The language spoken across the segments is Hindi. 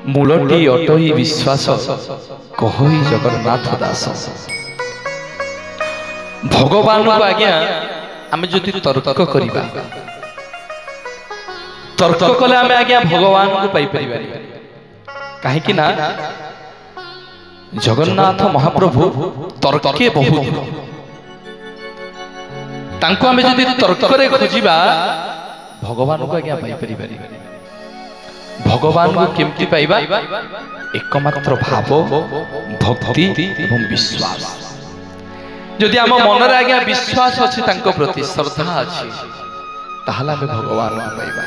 मूलटी अटई विश्वास कहई जगन्नाथ दास। भगवान को आज्ञा आम जो तर्क करवा तर्क कले आम आज्ञा भगवान को पाई कहीं ना जगन्नाथ महाप्रभु तर्के बहुत तांको आम जो तर्क खोजा भगवान को आज्ञा पाई भगवान को केमती पाइबा एकमात्र भाव भक्ति एवं विश्वास। जदि आम मन रे आज्ञा विश्वास अच्छी तांको प्रति श्रद्धा अच्छी ताहला आमे भगवान को पाइबा।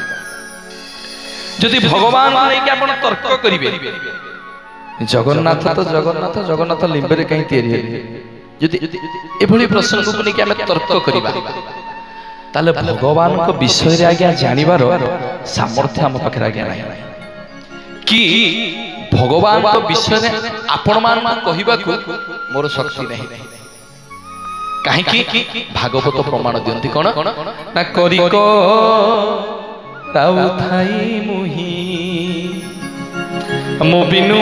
जदि भगवान नहीं आपण तर्क करिवे जगन्नाथ तो जगन्नाथ जगन्नाथ लिंबरे कहीं तैयारी है जदि एभली प्रसंग को नहीं आमे तर्क करिबा ताले भगवान को विषय रे आज्ञा जानिबार सामर्थ्य आम पाखे आज्ञा नहीं कि भगवान को विषय रे आपण मान कहिबा को मोर शक्ति नहीं कहीं भागवत प्रमाण दियंती कोन ना करी को राउ थाई मुही मो बिनु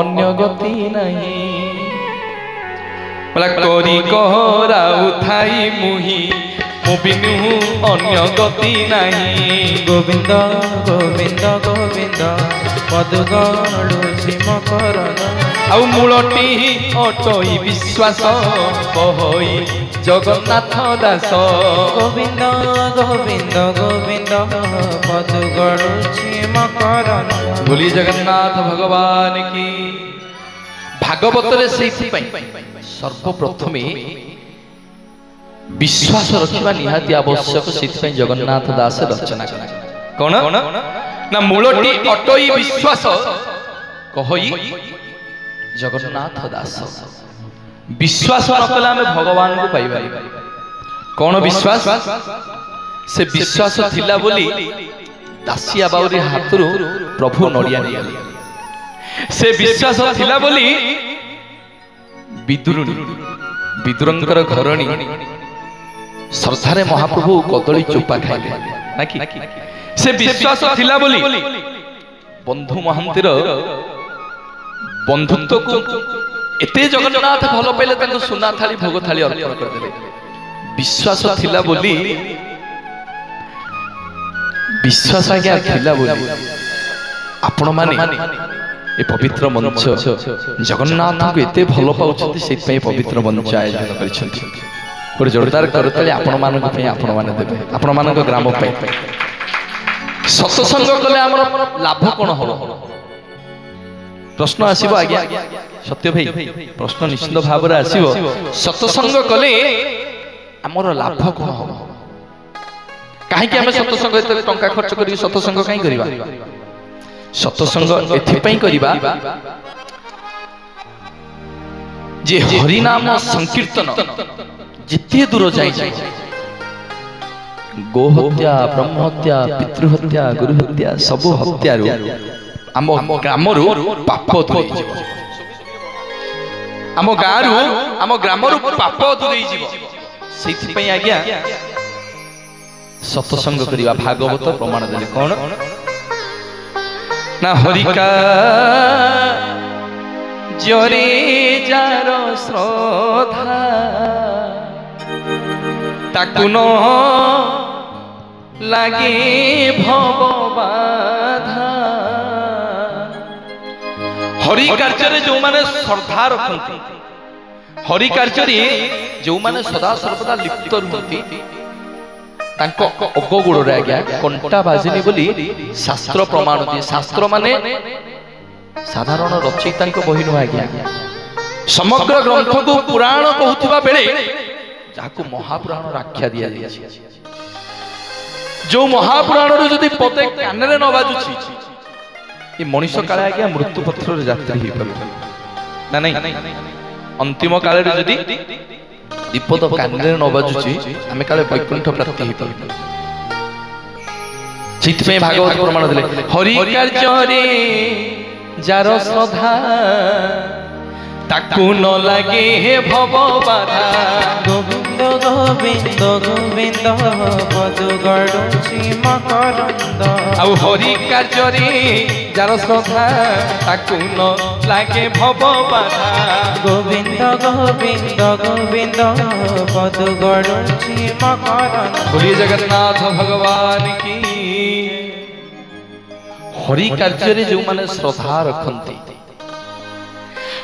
अन्य गति नहीं बोला करी को राउ थाई मुही मो बिनु अन्य गति नहीं। गोविंद गोविंद गोविंद पदगणु मकरन आउ मूलटी अटई विश्वास कहई जगन्नाथ दास। गोविंद गोविंद गोविंद पदगणु मकरन बोली जगन्नाथ भगवान की। भागवत रे सेहि सर्वप्रथमे विश्वास रखा निहाती आवश्यक से जगन्नाथ दास रचना कौन ना मूलटी अटई विश्वास कहई जगन्नाथ दास। विश्वास न कले आमे भगवान को पाइबा कौन विश्वास से विश्वास थिला बोली दासिया बाउरी हाथरू प्रभु नड़िया निया से विश्वास थिला बोली विदुरुणी विदुरंकर घरणी श्रद्धारे महाप्रभु कदली चोपा खाइले ना कि से विश्वास थिला बोली बंधु महांतिर बंधुत्व को एते जगन्नाथ भल पाइले तांको सुना थाली भोग थाली अर्पण कर देले। विश्वास थिला बोली विश्वास आज्ञा थिला बोली आपण माने ए पवित्र मंच जगन्नाथ को एते भल पाउछथि सेति पवित्र मंच आयोजन करिसथि। गोटे जोरदार करताली आपण मान आपण मान देबे आपण मान ग्राम पे सत्संग कले हमर लाभ कोन हो प्रश्न आसीबो आज्ञा सत्य भाई प्रश्न निश्चित भाव रे आसीबो सत्संग कले हमर लाभ कोन हो काहे कि हम सत्संग एते टंका खर्च करी सत्संग काहे करबा सत्संग एथि पई करबा जे हरि नाम संकीर्तन जिते दूर जाए गो हत्या ब्रह्म हत्या पितृहत्या गुरु हत्या सबु हत्या आम ग्राम पाप दूरे आम गाँव आम ग्राम पाप दूरे आज्ञा सत्संग करवा भागवत प्रमाण देले कौन ना हरिका जरे जार श्रद्धा ताकु न लागे भव बाधा। हरि कार्य जो माने श्रद्धा रखती हरि कार्य जो माने सदा सर्वदा लिप्त रुहती तांको अगगुड़ रे आज्ञा कंटा बाजिनी बोली शास्त्र प्रमाण दिए। शास्त्र माने साधारण रचयिता बही नुह आज्ञा समग्र ग्रंथ को पुराण कहूथिबा बेले जाको महापुराण आख्या दिया जो महापुराण जदि पते कान रे न बाजुछि ये मनुष्य काले आज्ञा मृत्यु पत्र रे यात्री ही ना नहीं अंतिम काल रे जदि विपद कान रे न बाजुछि आमे काले वैकुंठ प्राप्ति ही पाबो। चित्त भागवत प्रमाण देले हरि कार्य रे जार श्रद्धा ताकू न लागे हे भव बाधा। गोविंद গোবিন্দ গোবিন্দ পদু গড়ুছি মকরন্দ ଆଉ ହରି କାର୍ଯ୍ୟରେ ଯାର ଶ୍ରଦ୍ଧା ତାକୁ ନ ଲାଗେ ଭବ ବାଧା গোবিন্দ গোবিন্দ গোবিন্দ পদু গড়ুছি মকরন্দ बोलिए जगन्नाथ भगवान की हरि कार्य जो माने श्रद्धा रखती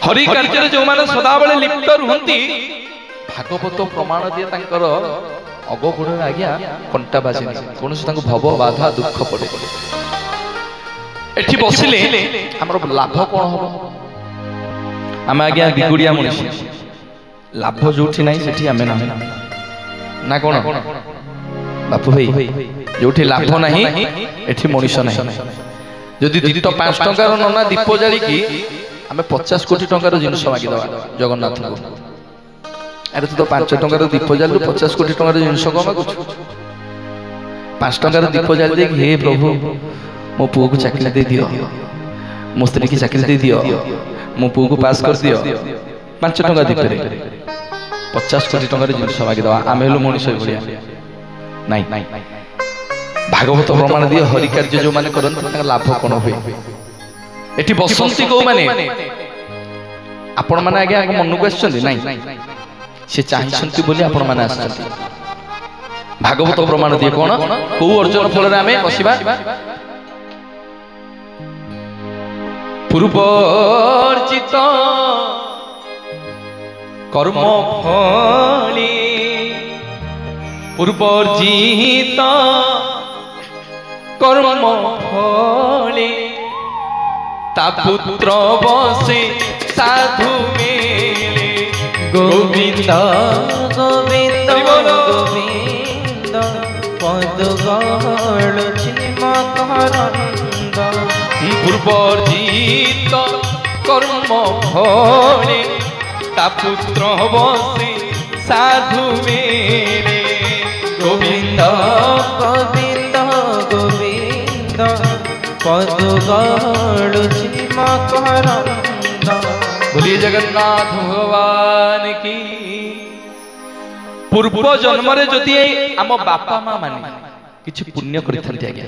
हरि कार्य जो माने सदाबले लिप्त रुहंती भागवत प्रमाण दिए तांकर अग गोड़ आज्ञा कंटा बाजे कौन से भव बाधा दुख पड़े एठी बसिले हमर लाभ कौन हम आम आज्ञा दिगुड़िया मनुष्य लाभ जोठी नहीं सेठी आमे ना कौन बापू भाई जोठी लाभ नहीं एठी मनुष्य नहीं जदि दीदी तो 5 टंकार नना दीप जाली की आमे 50 कोटी टंकार जिनिस मागी दवा जगन्नाथ को अरे तू तो 5 टंकार दीप जालु 50 कोटी टंकार जिनिस को मागु 5 टंकार दीप जाली दे हे प्रभु मो पुओ को चाकरी दे दियो मो स्त्री की चाकरी दे दियो मो पुओ को पास कर दियो 5 टंका दीप रे 50 कोटी टंकार जिनिस मागी दवा आमे हेलु मनुष्य भलिया नहीं भागवत प्रमाण दिए हरि कार्य जो माने करन लाभ कोन होय एठी बसंती को माने आपण माने आगे मन को आछंती नहीं से चाहिसंती बोली आपण माने आछंती भागवत प्रमाण दिए कोन को अर्जुन फल रे आमे बसिबा पूर्वर्जित कर्म फली पूर्वर्जित कर्म फले ता पुत्र बसे साधु मेले गोविंद गोविंद गोविंद पदु गड़ुछि मकरंद पूर्वर्जित कर्म फले ता पुत्र बसे साधु मेले गोविंद गोविंद गोविंद पदु गड़ुछि मकरंद बोलिए जगन्नाथ भगवान की पूर्व जन्म रे जदि आम बापा माँ माने किछि पुण्य करिथांती आज्ञा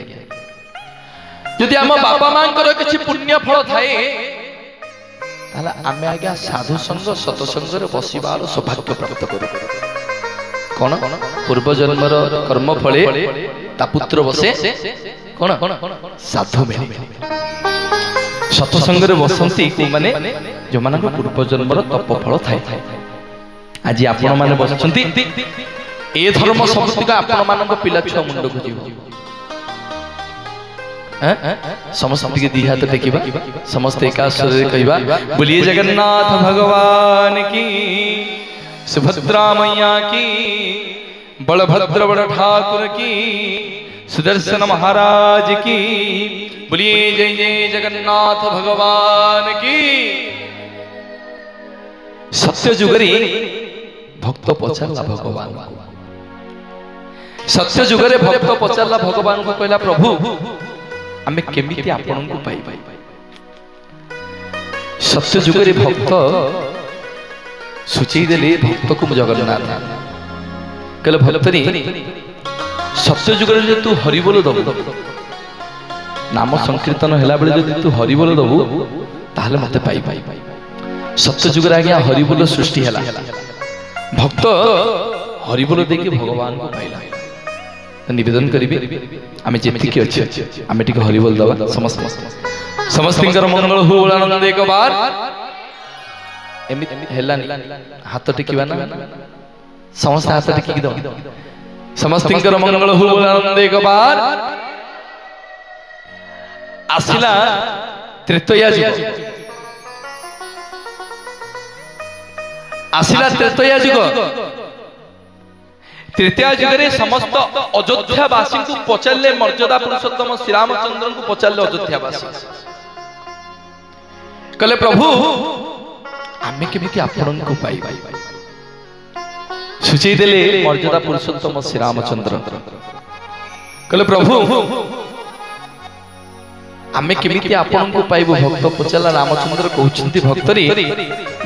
जदि आम बापा माँ कर किछि पुण्य फल थाए ताला आमे आज्ञा साधु संग सतसंग रे बसिबार सौभाग्य प्राप्त करू कौन पूर्व जन्मर कर्म फले ता पुत्र बसे कौन साधु मेले सतसंग रे बसंती को माने जो माने पूर्व जन्मर तप फल थाए आज आपण माने बसचंती ए धर्म शब्द का आपण मानक पिला छुआ मुंड को जीव समस्त के दी हाथ टेकिबा समस्त एका स्वर रे कहिबा बोलिए जगन्नाथ भगवान की सुभद्रा मैया की बलभद्र बड़ ठाकुर की सुदर्शन महाराज की बोलिए जय जय जगन्नाथ भगवान की सत्य जुगरी भक्त पचारला भगवान सत्य जुगरे भक्त पचारला भगवान को कहला प्रभु आमे केमिति आपन को पाई सत्य जुगरे भक्त सूची देले भक्त को जगन्नाथ कहले भक्तरी सत्य जुगरे जे तू हरि बोल दबु नाम संकीर्तन हैला बेले जे तू हरि बोल दबु ताहले मते पाई सत्य जुगरे आज्ञा हरि बोल सृष्टि हैला भक्त हरि बोल देखि भगवान को पाइला निवेदन करिबे आमे जेति के अछि आमे टिक हरि बोल दबा समस्त समस्तिंकर मंगल हो आनंद एक बार एमि हेलानी हाथ टिकिबा ना समस्त हाथ टिकि दो समस्तिंकर मंगल हो आनंद एक बार आसिला त्रेतया जुग आसिला त्रेतया जुग तृतीय जुगरे समस्त अयोध्यावासी को पचारे मर्यादा पुरुषोत्तम श्री रामचंद्र को पचारे अयोध्यावासी कहले प्रभु आमे केमिति आपन को पाई सूची देले मर्यादा पुरुषोत्तम श्री रामचंद्र कहले प्रभु आमे केमिति आपन को पाइबो भक्त पचाला रामचंद्र कहउछंती भक्तरी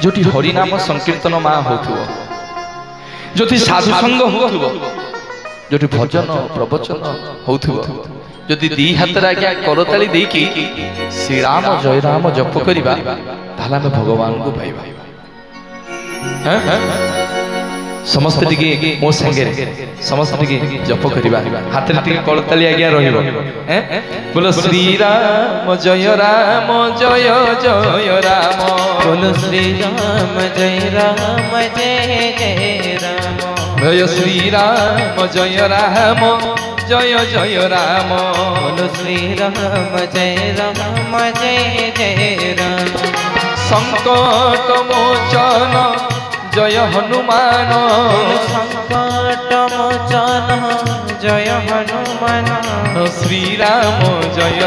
जोटी हरि नाम संकीर्तन मा होथुओ जो साधु संग हो जो भजन प्रवचन हो जदि दी हाथ आज्ञा करताली देकी श्री राम जय राम जप करिबा ताला में भगवान को पाइबा। समस्त टिके मो संगे समस्त टिके जप करिबा हाथ रे टिके करताली आज्ञा रहिबो। बोलो श्री राम जय राम जय जय राम बोलो श्री राम जय जय राम जय श्री राम जय राम जय जय राम बोलो श्री राम जय जय राम संकट मोचन जय हनुमान संकट मोचन जय हनुमान श्री राम जय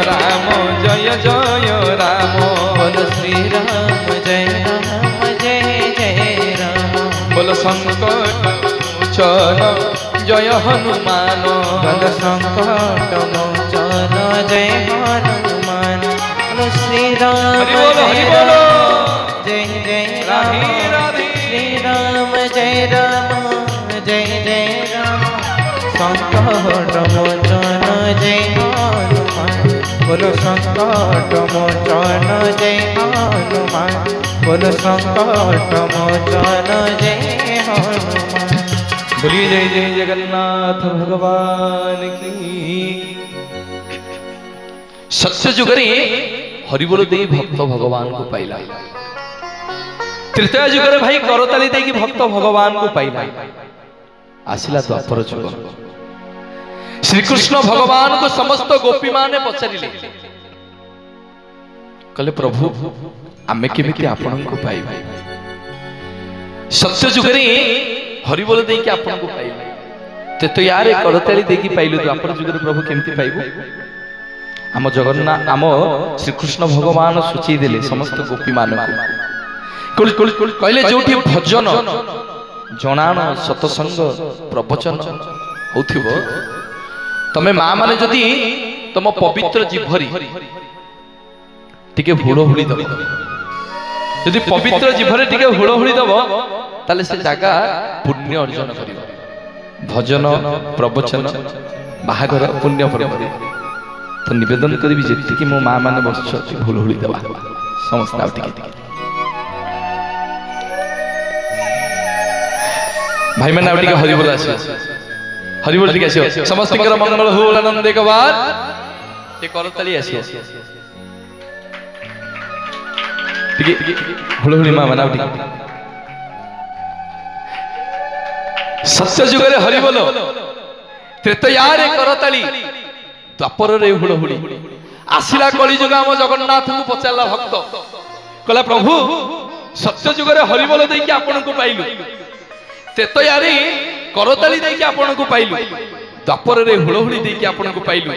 जय राम बोलो श्री राम जय जय राम बोलो संकट मोचन जय हनुमान बोलो संकट मोचन जय हनुमान बोलो श्री राम जय जय राम श्री राम जय जय राम संकट मोचन जय हनुमान बोलो संकट मोचन जय हनुमान बोलो संकट मोचन जय हनुमान। बोलिए जय जय जगन्नाथ भगवान की। सत्य जुगरे हरिबोल दे भक्त भगवान को पाइला। तृतीय जुगरे भाई करताली दे कि भक्त भगवान को पाइला। आसिला द्वापर जुग श्री कृष्ण भगवान को समस्त गोपी माने पचारिले कहले प्रभु आमे केमिति आपन को पाइबा। सत्य जुगरे हरिबोल देकी आपन को पाइले ते तो यारे करताली देकी पाइलु तो आपन जुगरे प्रभु केमति पाइबो। आम जगन्नाथ आम श्री कृष्ण भगवान सूची देले समस्त गोपी मान को कहले जोठी भजन जनाण सतसंग प्रवचन होथिबो तमे मां माने जदी तम पवित्र जीभरी टिके हुड़हुड़ी दब जदि पवित्र जीभरे टिके हुड़हुड़ी दब ताले से जागा पुण्य अर्जन करिबो। भजन प्रवचन बाहागर पुण्य पर्व तो निवेदन करी जेति कि मो मां माने बसछ हुड़हुड़ी दबा समस्त आ टिके भाई मैंने टिके हरिबोल आसी हरिबोल टिके आसी समस्त कर मंगल हो आनंद एक बार ये करताली आसी टिके हुड़हुड़ी मां माने टिके सत्य जुगरे हरिबोल त्रेतयारे करताली द्वापर रे हुड़हुड़ी आसिला कली जुग आम जगन्नाथ को पचारला भक्त कहला प्रभु सत्य जुगरे हरिबोल देकी आपन को पाइलु त्रेतयारे करताली देकी आपन को पाइलु द्वापर रे हुड़हुड़ी देकी आपन को पाइलु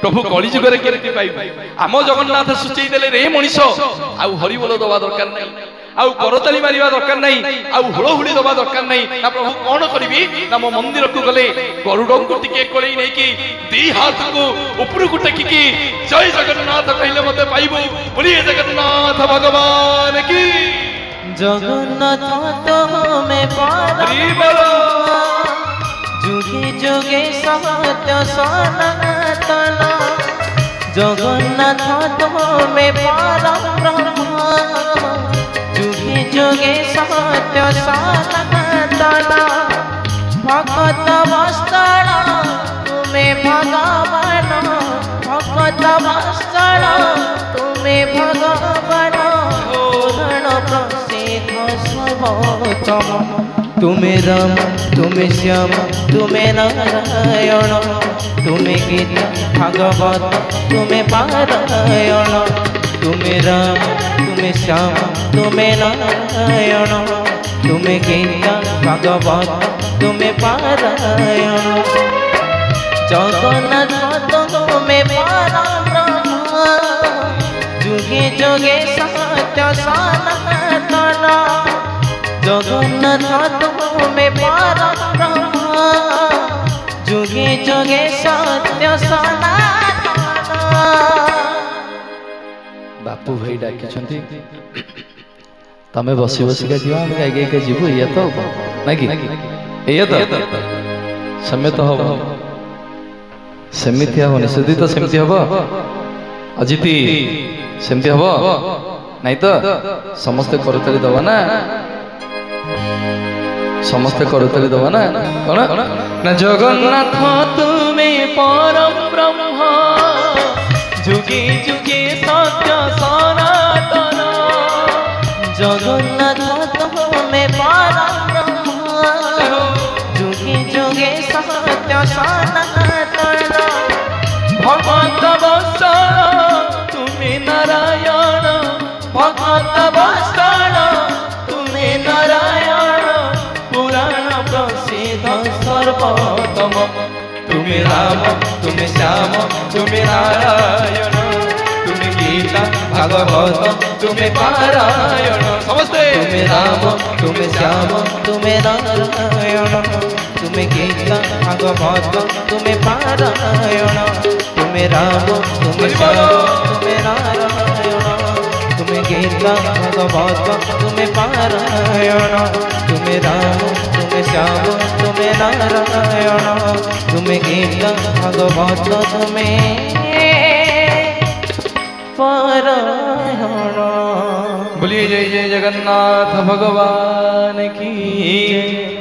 प्रभु कली जुगरे केति पाइबु। आम जगन्नाथ सूचई देले रे मनीषो आउ हरिबोल दबा दरकार नै आउ करताली मारिबा दरकार नै आउ हुड़हुड़ी दबा दरकार नै ना प्रभु कोन करिबी ना मो मंदिर को गले गरुडं को टिके कोळई नै कि दी हाथ को ऊपर को टेकी की जय जगन्नाथ कहले मते पाइबो। बोलिए जगन्नाथ भगवान की। जगन्नाथ तो में पार जुगे जुगे सत्य सनातन जगन्नाथ तो में पार जुगे जुगे सत्य सनातन भगत वस्त्र तुम्हें भगवान भगत वस्त्र तुम्हें भगवान तुम्हें राम तुम्हें श्याम तुम्हें नारायण तुम्हें गीता भागवत तुम्हें पारायण तुम्हें राम तुम्हें श्याम तुम्हें नारायण तुम्हें गीता भागवत तुम्हें पारायण जगन्नाथ तुम्हें परब्रह्म जुगे जुगे सत्य सनातन जगन्नाथ तुम्हें परब्रह्म जुगे जुगे सत्य सनातन। बापू भाई डाकिछंती तमे बसी बसी का जीवा हम गाई गाई के जीवो या तो ना कि ଏଇଆ ତ ସେମିତି ତ ହବ, ସେମିତି ହବନି। ସୁଧୀ ତ ସେମିତି ହବ, ଅଜିତି ସେମିତି ହବ ନାଇଁ ତ? ସମସ୍ତେ କରତାଳି ଦବା ନା, ସମସ୍ତେ କରତାଳି ଦବା ନା। କଣ ନା ଜଗନ୍ନାଥ ତୁମେ ପରମ ବ୍ରହ୍ମ, ଯୁଗେ ଯୁଗେ ସତ୍ୟ ସନାତନ। ଜଗନ୍ନାଥ ତୁମେ ପରମ ବ୍ରହ୍ମ, ଯୁଗେ ଯୁଗେ ସତ୍ୟ ସନାତନ। ଭଗତ ବତ୍ସଳ ତୁମେ ନାରାୟଣ, ଭଗତ ବତ୍ସଳ ତୁମେ ନାରାୟଣ। ପୁରାଣ ପ୍ରସିଦ୍ଧ ସର୍ବୋତ୍ତମ, ତୁମେ ରାମ ତୁମେ ଶ୍ୟାମ ତୁମେ ନାରାୟଣ। ତୁମେ ଗୀତା ଭାଗବତ ତୁମେ ପାରାୟଣ। ସମସ୍ତେ ତୁମେ ରାମ ତୁମେ ଶ୍ୟାମ ତୁମେ ନାରାୟଣ। ତୁମେ ଗୀତା ଭାଗବତ ତୁମେ ପାରାୟଣ। ତୁମେ ରାମ ତୁମେ ଶ୍ୟାମ ତୁମେ ନାରାୟଣ। ତୁମେ ଗୀତା ଭାଗବତ ତୁମେ ପାରାୟଣ। ତୁମେ ରାମ ତୁମେ ଶ୍ୟାମ ତୁମେ ନାରାୟଣ। ତୁମେ ଗୀତା ଭାଗବତ ତୁମେ पारायण। बोलिए जय जय जगन्नाथ भगवान की।